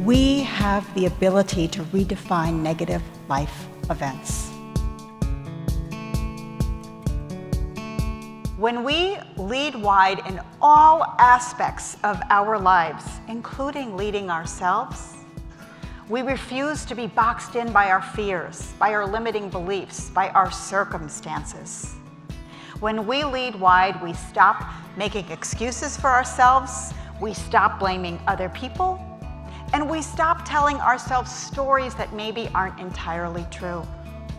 We have the ability to redefine negative life events. When we lead wide in all aspects of our lives, including leading ourselves, we refuse to be boxed in by our fears, by our limiting beliefs, by our circumstances. When we lead wide, we stop making excuses for ourselves, we stop blaming other people, and we stop telling ourselves stories that maybe aren't entirely true.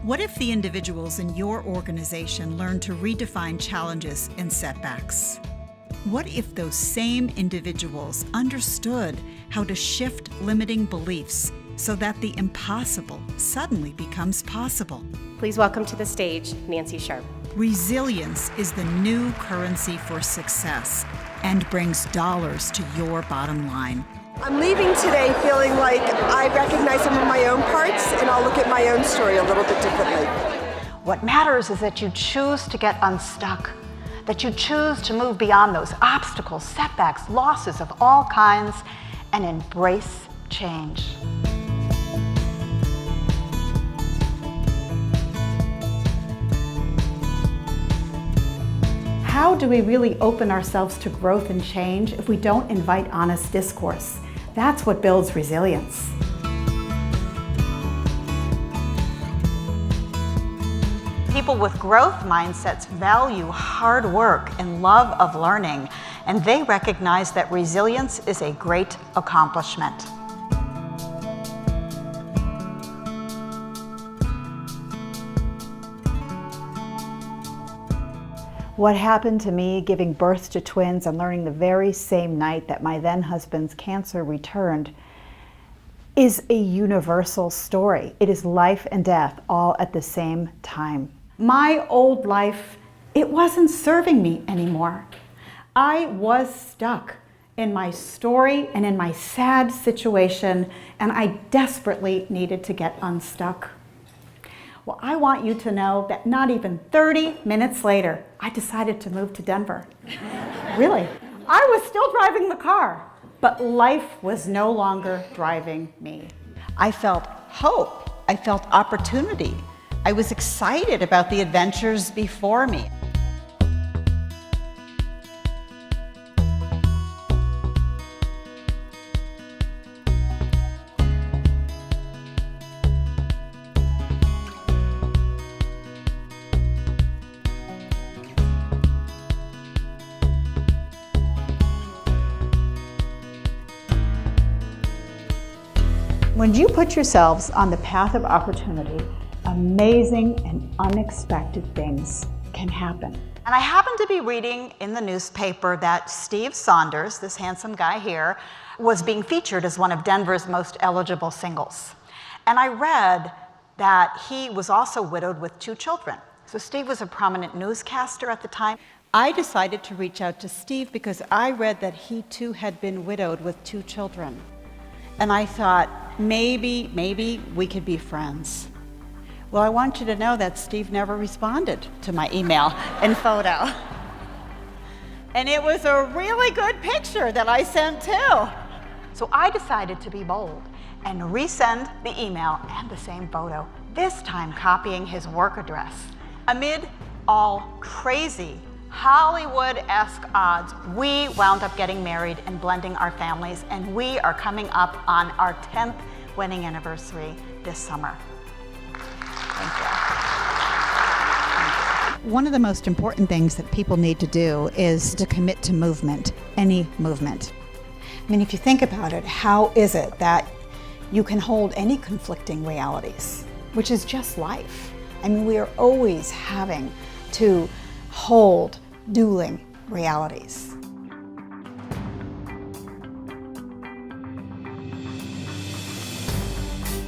What if the individuals in your organization learn to redefine challenges and setbacks? What if those same individuals understood how to shift limiting beliefs so that the impossible suddenly becomes possible? Please welcome to the stage Nancy Sharp. Resilience is the new currency for success and brings dollars to your bottom line. I'm leaving today feeling like I recognize some of my own parts and I'll look at my own story a little bit differently. What matters is that you choose to get unstuck, that you choose to move beyond those obstacles, setbacks, losses of all kinds, and embrace change. How do we really open ourselves to growth and change if we don't invite honest discourse? That's what builds resilience. People with growth mindsets value hard work and love of learning, and they recognize that resilience is a great accomplishment. What happened to me giving birth to twins and learning the very same night that my then husband's cancer returned is a universal story. It is life and death all at the same time. My old life, it wasn't serving me anymore. I was stuck in my story and in my sad situation, and I desperately needed to get unstuck. Well, I want you to know that not even 30 minutes later, I decided to move to Denver. Really. I was still driving the car, but life was no longer driving me. I felt hope. I felt opportunity. I was excited about the adventures before me. When you put yourselves on the path of opportunity, amazing and unexpected things can happen. And I happened to be reading in the newspaper that Steve Saunders, this handsome guy here, was being featured as one of Denver's most eligible singles. And I read that he was also widowed with 2 children. So Steve was a prominent newscaster at the time. I decided to reach out to Steve because I read that he too had been widowed with 2 children. And I thought, maybe we could be friends. Well, I want you to know that Steve never responded to my email and photo. And it was a really good picture that I sent too. So I decided to be bold and resend the email and the same photo, this time copying his work address. Amid all crazy Hollywood-esque odds, we wound up getting married and blending our families, and we are coming up on our 10th wedding anniversary this summer. Thank you. One of the most important things that people need to do is to commit to movement, any movement. I mean, if you think about it, how is it that you can hold any conflicting realities, which is just life? I mean, we are always having to hold dueling realities.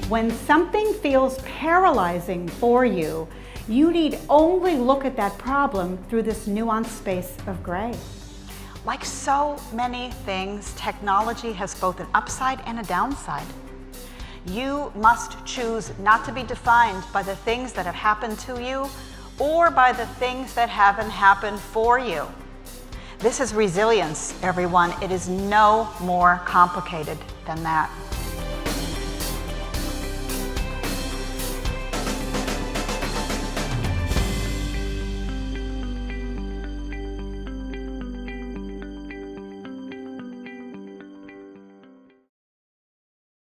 When something feels paralyzing for you, you need only look at that problem through this nuanced space of gray. Like so many things, technology has both an upside and a downside. You must choose not to be defined by the things that have happened to you or by the things that haven't happened for you. This is resilience, everyone. It is no more complicated than that.